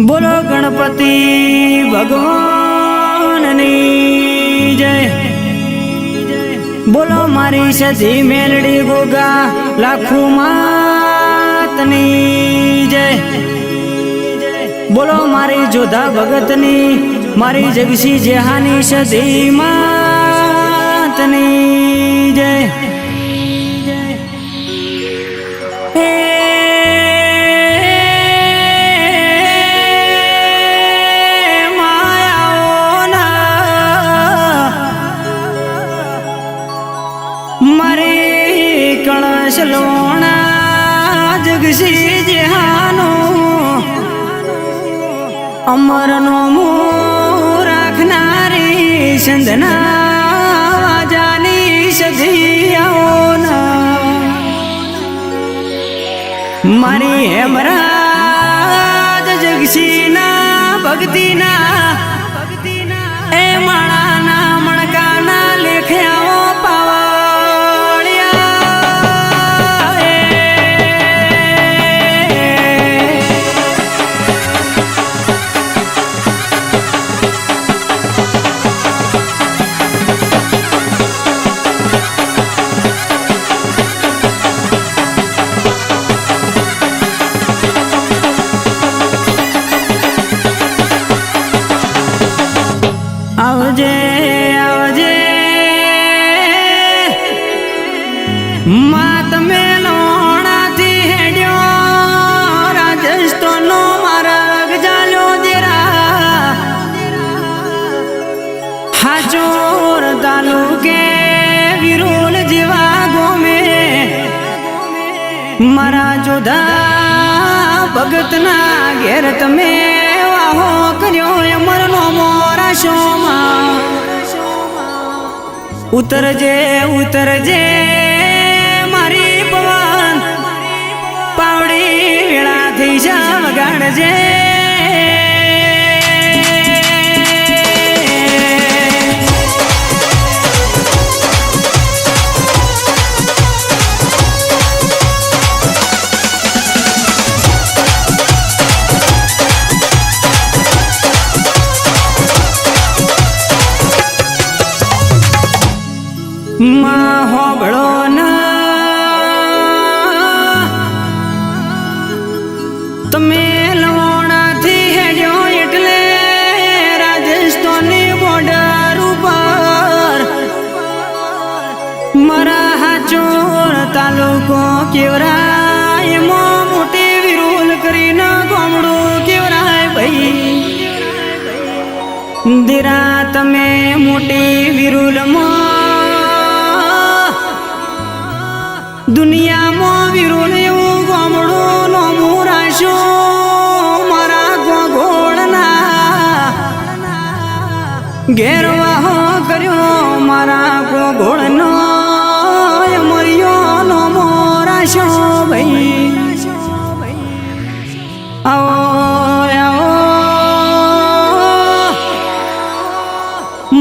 બોલો ગણપતિ ભગવાનની જય। બોલો મારી સધી મેલડી ગોગા લાખો માતની જય। બોલો મારી જોધા ભગતની મારી જગસી જેહાની સધી માતની જય। कलश लोणा जगसी जहानो अमर नो मुँह राखनारी संधना जानी सधिया मारी हेमराज जगसी ना भक्ति ना ए माणा ना मणका ना लेख्या आवजे आवजे मात में लोणा थी हेड्यो राजस्थान नो मार्ग जालो देरा हाचोर तालुके विरोल जीवा गोमे मारा जोधा भगत ना घेर तमे वाहो कर्यो अमर नो मोरा शोमा उतरजे उतरजे मारी पवन पावड़ी वेळा थई जा वगाड़जे मां होबळो ना तमे लवणा थी हेड्यो एटले राजस्थानी बॉर्डर ऊपर मारा हाचोर तालुको केवराय मो मोटी विरोल करीने गोमडो केवराय भाई दिरा तमे मोटी विरोल मो दुनिया मो विरोल एवं गोमडो नो मुराशो मारा गोगोळना घेरवाहो कर्यो मारा गोगोळनो मरियो नो मोराशो भाई आओ आओ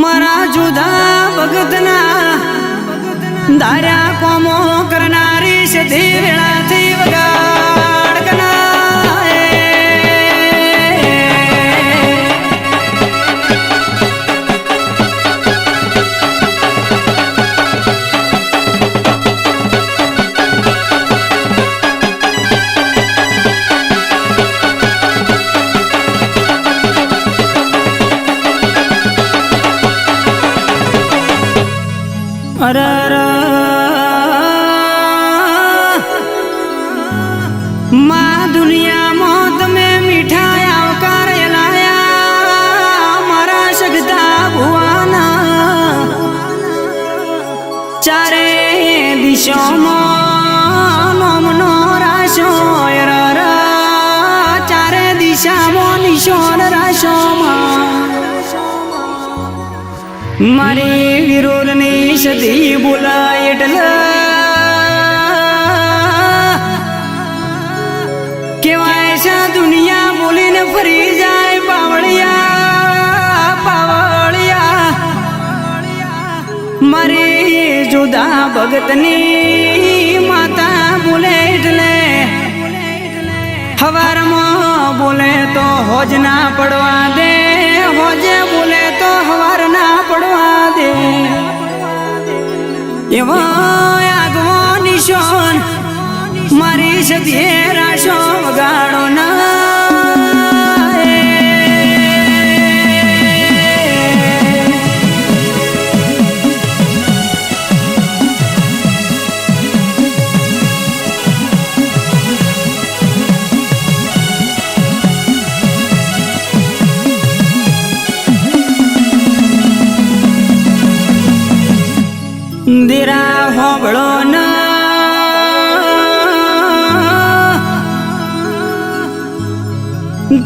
मारा जुदा भगतना दार्या कोमो करनारी सधी वेळा थी वगाडकना अरर माँ दुनिया मौत में मिठाई आवकार लाया मारा सगता भुआना चारे दिशों मोमनो राशो अरर चारे दिशा मो निशोन राशो मारी विरोलनी सधी बोला एटला केवायसा दुनिया बोली न फरी जाए पावड़िया पावड़िया मारी जुदा भगतनी माता बोले एटले हवार मो બોલે તો હોજ ના પડવા દે, હોજે બોલે તો હવાર ના પડવા દે. એવા આગવો નિશાન મારી સદીએ રાશો વગાડો ના. દીરા હોબળો ના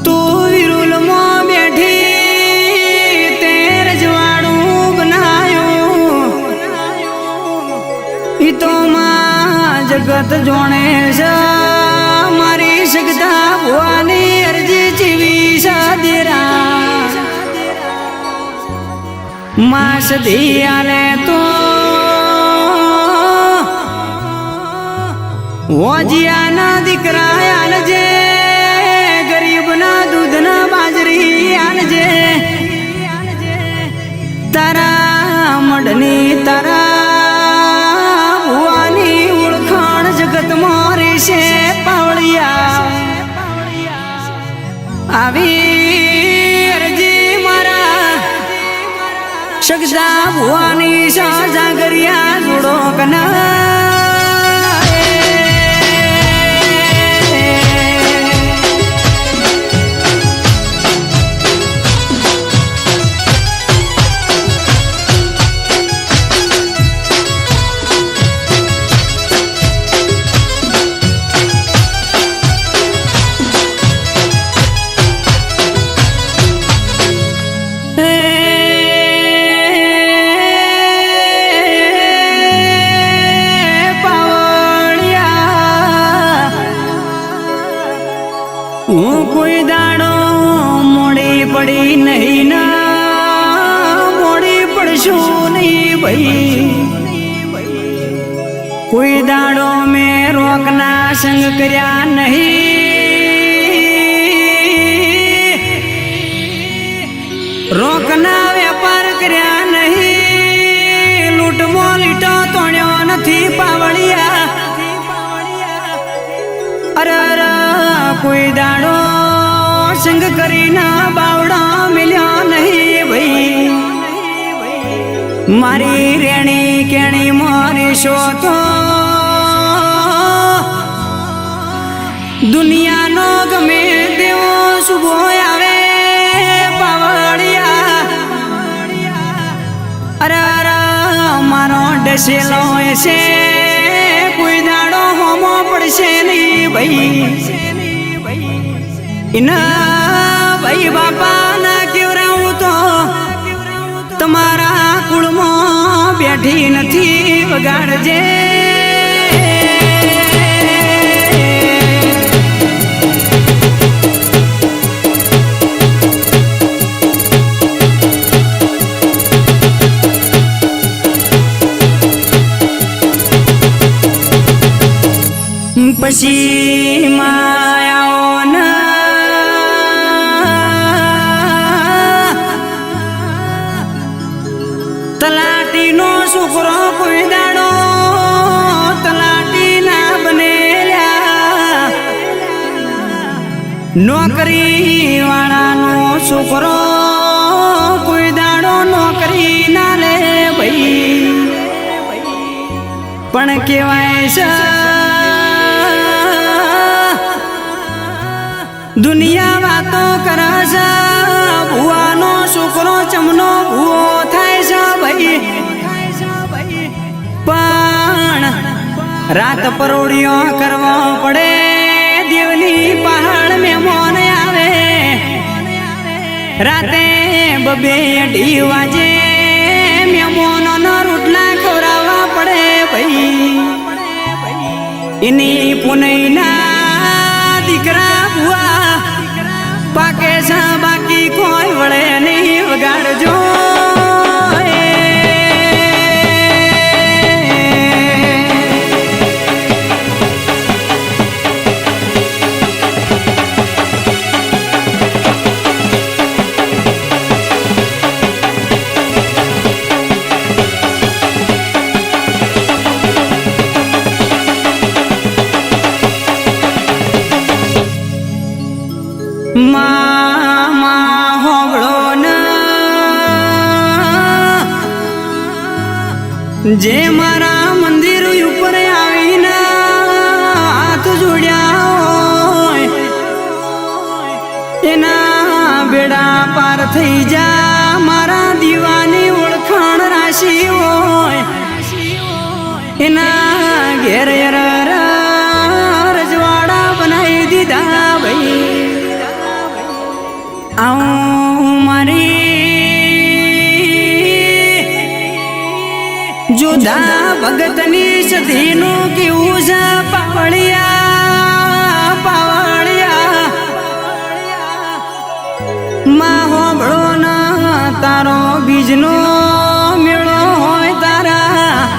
તું વિરુલ માં બેઠી તેર જવાડું બનાયું. ઈ તો માં જગત જોણે છે મારી સગતા ભુવાની અરજી જીવી સાદીરા માં સદી આલે તો વોજિયાના દીકરા આલજે, ગરીબના દૂધના બાજરી આલજે. તારા મઢની તારા ભુવાની ઓળખાણ જગતમાં રહેશે પાવળિયા. આવી અરજી મારા સગદા ભુવાની સાજાગરિયા જોડો કના. હું કોઈ દાડો મોડી પડી નહીં ના, મોડી પડશું નહીં ભાઈ. કોઈ દાડો મેં રોકના સંગ કર્યા નહીં, રોકના વેપાર કર્યા નહીં, લૂંટમો લીટો તોડ્યો નથી પાવળિયા. અરે કોઈ દાડો સંગ કરીને બાવડા મિલ્યા નહીં ભાઈ. મારી રેણી કેણી મારી શો તો દુનિયાનો ગમે તેવો શુભો આવે પાવળિયા. અરે મારો ડસેલો છે કોઈ દાડો હોમો પડશે નહીં ભાઈ. ઇના ભાઈ બાપા ના કેવરાવું તો તમારા કુળમાં બેઠી નથી વગાડજે. પછી માયાઓ તલાટી નો છોકરો કોઈ દાડો તલાટી ના બનેલા, નોકરી વાળાનો છોકરો કોઈ દાડો નોકરી ના લે ભાઈ. પણ કેવાય છે દુનિયા વાતો કરે છે ભુવાનો છોકરો ચમનો ભૂવો થાય છે ભાઈ. પણ રાત પરોડિયો કરવો પડે, દેવની પહાડ મહેમાન આવે, રાતે બબે અઢી વાજે મહેમાનોનો રોટલા ખવડાવવા પડે ભાઈ. એની પુનઈના દીકરા ભુવા પાકે છે બાકી કોઈ વળે નહીં વગાડજો. માં હોબળો ન જે મારા મંદિર ઉપર આવીને હાથ જોડ્યા હોય એના બેડા પાર થઈ જા મારા દીવાની ઓળખાણ રાશિ હોય એના ઘેર રજવાડા બનાવી દીધા ભાઈ આવું મારી જુદા ભગતની સધીનું કેવું છે પાવળિયા પાવળિયા માં હોબળો ના તારો બીજનો મેળો હોય તારા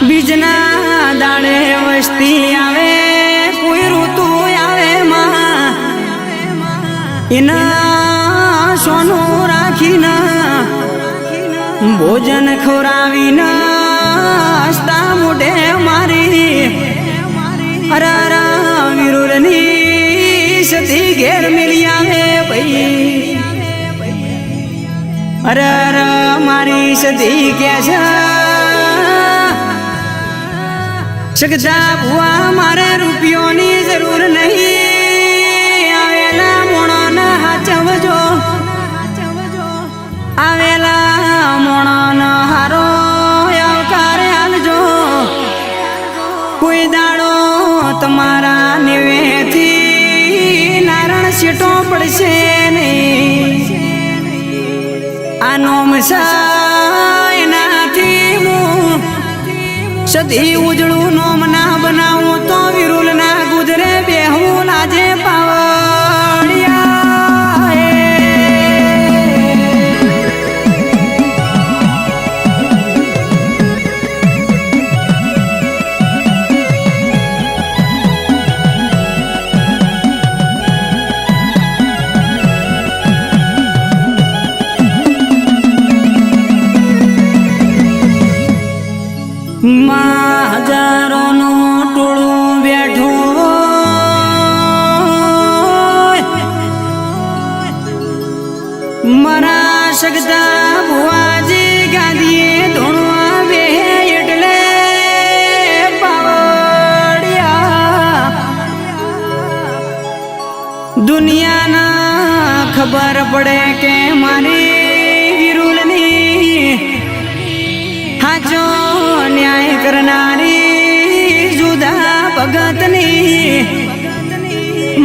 બીજના દાડે વસ્તી આવે કોઈ ઋતુ આવે માં એના સોનું રાખીને ભોજન ખવડાવીને હસતા મોઢે મારી અરા વિરુરની સતી ઘેર મિલી આવે ભાઈ અરે મારી સતી કે છે શકતા ભુવા મારે રૂપિયોની જરૂર નહીં આવેલા મોણાના હાચવજો આવેલા મોણાનો હારો આવકારે હાલજો કોઈ દાડો તમારા નેવેથી નારણ શેટો પડશે નહીં આનો મસા એનાથી હું સદી ઉજળું નોમ ના બનાવું તો વિરુલ ના ગુજરે બેહું લાજે પાવળિયા માં હજારોનું ટોળું બેઠું મારા શકતા ભુવાજી ગાદીએ ધોણવા બે એટલે પાવળિયા દુનિયાના ખબર પડે કે મારી વિરુલની હાચો ન્યાય કરનારી જુદા ભગતની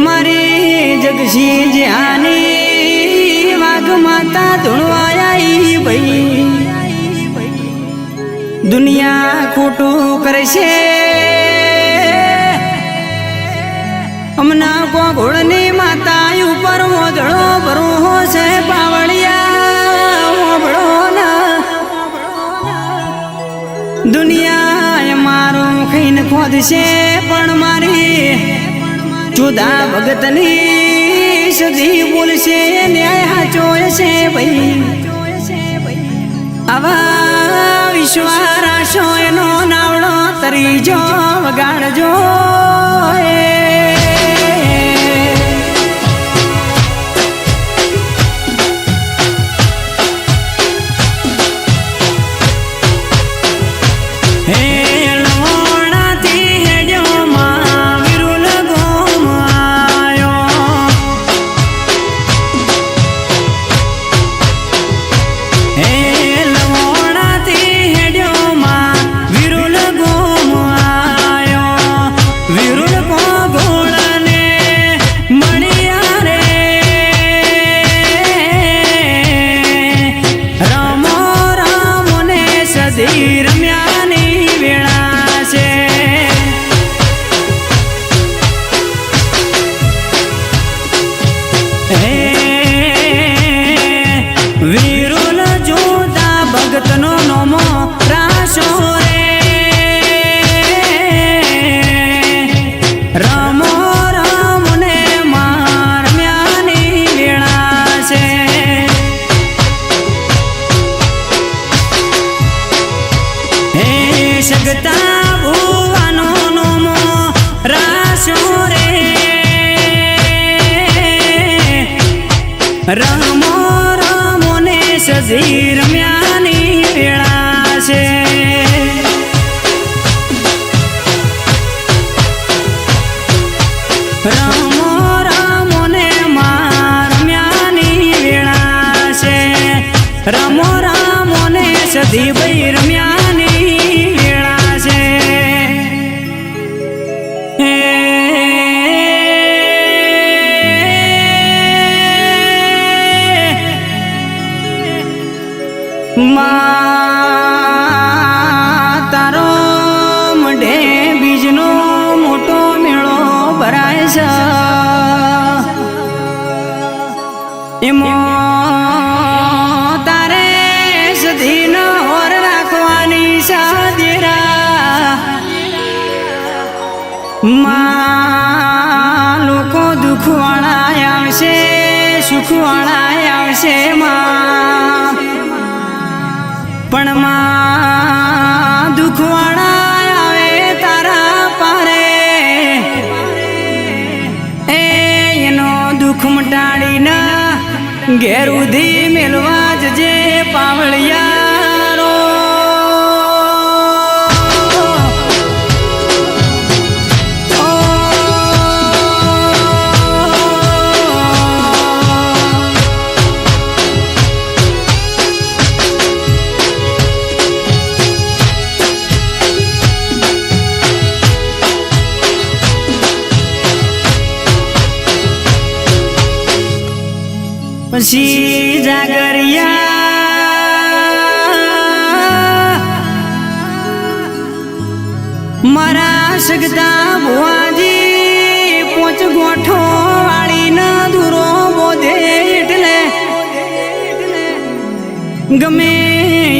મારી જગશી જ્યાની વાઘ માતા ધૂણવાયા ભાઈ દુનિયા ખોટું કરશે હમણાં ગોળની માતા ઉપર મોદળો ભરો છે પાવળિયા મોબળો ના દુનિયા મારું ખઈને ખોદશે પણ મારી જુદા ભગતની સદી બોલશે ન્યાય હાચો છે ભાઈ આવા વિશ્વારાશો એનો નાવડો તરીજો વગાડજો વિરુલ જોતા ભગતનો નોમો રાશો રે રમો રામને મારમ્યાની વેળા છે હે શકતા ભુવાનો નોમો રાશો રે રમો રમો ને સધી રમ્યાની વેળા છે. રમો રમો ને માં રમ્યાની વેળા છે. રમો રમો ને સધી ભાઈ રમ્યાની વેળા છે. તારો મઢે બીજનો મોટો મેળો ભરાય છે. એમાં તારે સધી ન ઓર રાખવાની સાદેરા માં લોકો દુઃખવાળા આવશે સુખવાળા આવશે માં. પણ માં દુઃખવાળા આવે તારા પારે એનો દુઃખ મટાડીને ઘેર ઉધી મેલવા જજે પાવળિયારો. પછી જાગરિયા મારા સગતા ભુવાજી પોચ ગોઠો વાળીને દૂરો બોધે એટલે ગમે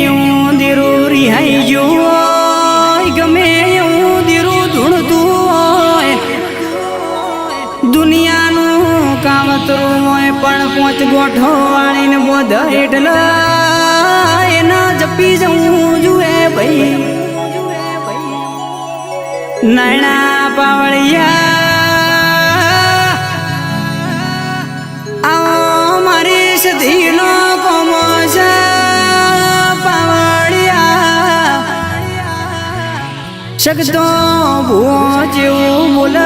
એવું દીરું રિહાઈ ગયું હોય ગમે એવું દીરું ધૂળતું હોય દુનિયાનું કાવતરું હોય પણ પોચ ગોઠો વાળીને બોધ એટલે એના જપી જવું જુએ ભાઈ. નાયણા પાવળિયા આવો મારી સધીનો કોમો છે પાવળિયા. શકતો ભૂવો જેવું બોલ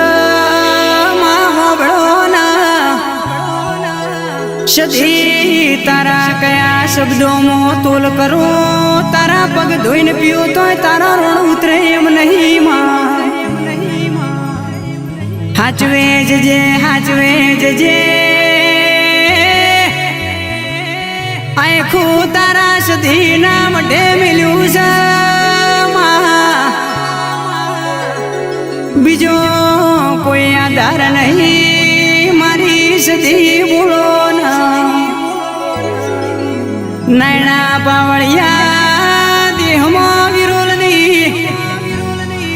સધી તારા કયા શબ્દોમાં તોલ કરો તારા પગ ધોઈને પીઓ તોય તારા ઋણ ઉતરે એમ નહીં માં. હાચવે જજે આખું તારા સધી ના મઢે મિલ્યું છે માં. બીજો કોઈ આધાર નહીં મારી સધી બોલો. નાયણા પાવળિયા દેહમાં વિરોલની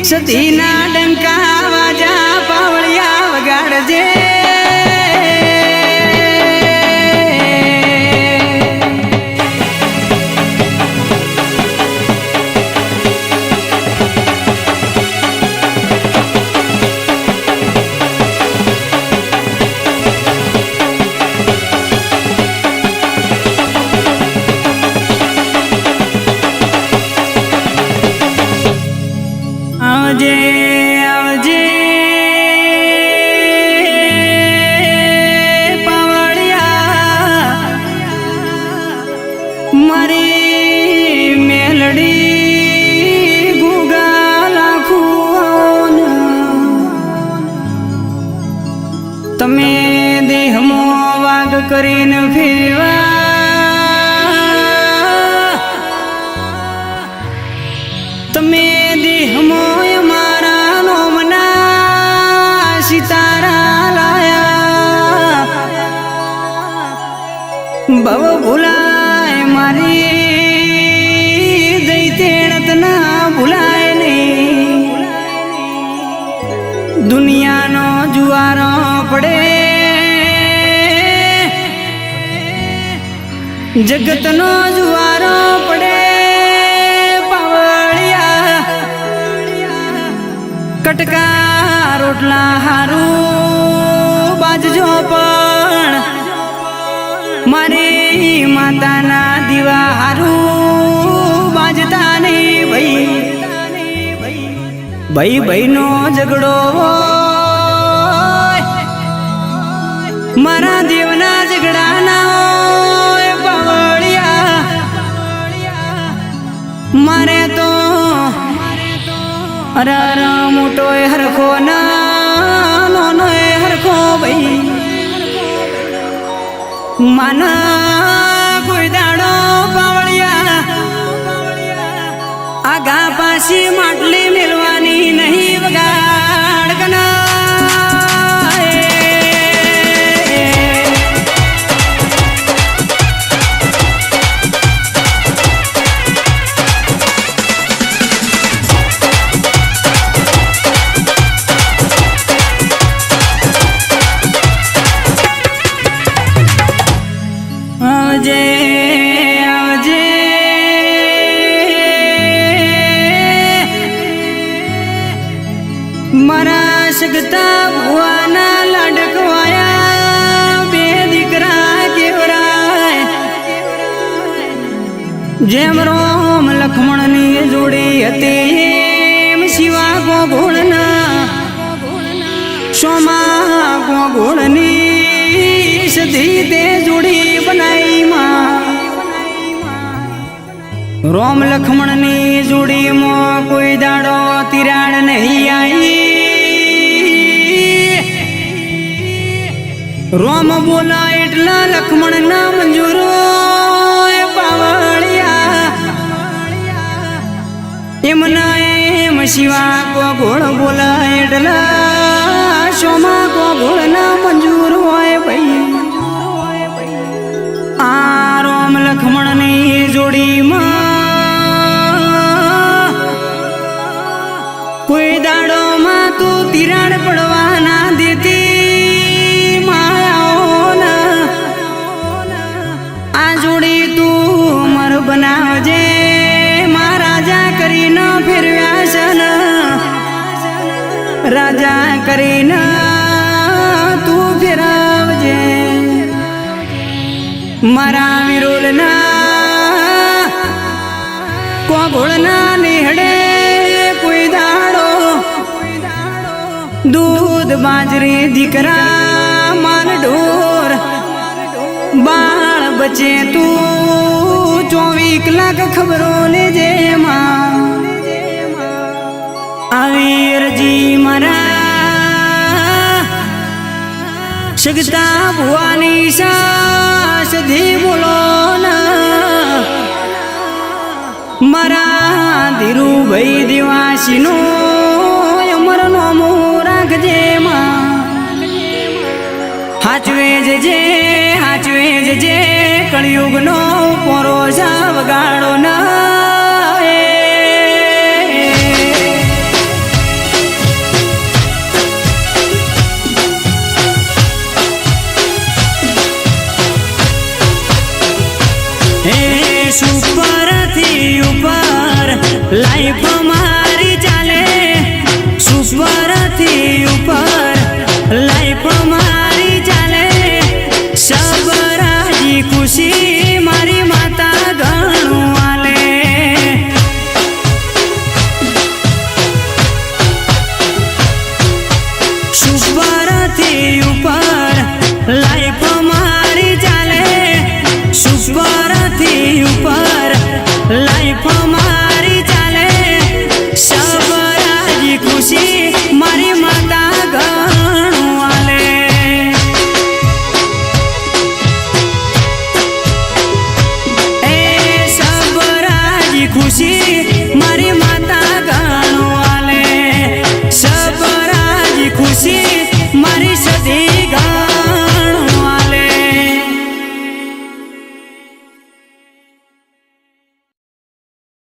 સતીના ડંકા વાજા પાવળિયા વગાડજે. આવજે આવજે પાવળિયા મારી મેલડી ગુગા લાખું તમે દેહમાં વાગ કરીને ફેરવા તમે દેહમાં મારા નોમના સિતારા લાયા ભવ ભૂલાય મારી દૈતેણત ના ભૂલાય નહીં. દુનિયાનો જુવારો પડે જગતનો જુવારો પડે કટકા રોટલા હારું બાજજો પણ માતાના દીવા હારું બાજતા નહીં ભાઈ ભાઈનો ઝઘડો મારા દેવના ઝઘડાના બાવળિયા મારે તો અરે મોટો હરખો નાનો હરખો ભાઈ માના કોઈ દાડો બાવળિયા આગા પાછી માટલી મેળવાની નહીં વગાડ કના મારા સગતા ભુવાના લાડકવાયા બે દીકરા કેવરાય જેમ રોમ લક્ષ્મણની જોડી હતી એમ શિવા ગોગોળના સોમા ગોગોળની સધી તે જોડી બનાઈ માં રોમ લક્ષ્મણની જોડીમાં કોઈ દાડો તિરાડ નહીં આવી રોમ બોલા એટલા લક્ષ્મણ ના મંજૂરો બાવળિયા એમના એમ શિવા ગોગોળ બોલા એટલા સોમા ગોગોળ ના મંજૂર હોય ભાઈ આ રોમ લક્ષ્મણ ની જોડીમાં કોઈ દાડોમાં તું તિરાડ પડવા ના દેતી બનાવજે મહારાજા કરીને ફેરવ્યા છે ને રાજા કરીને તું ફેરવજે મારા વિરોલના કોગોળના નેહડે કોઈ દાડો દૂધ બાજરી દીકરા માલ ઢોર બાળ બચે તું 24 કલાક ખબરો લેજે માં આવીરજી મારા સગતા ભુવાની સાસધી બોલો ના મારા ધીરુભાઈ દિવાસીનો અમર નોમો રાખજે માં હાચવે જજે કળિયુગનો પોરો વગાડો ના સુપરથી ઉપર લાઈફ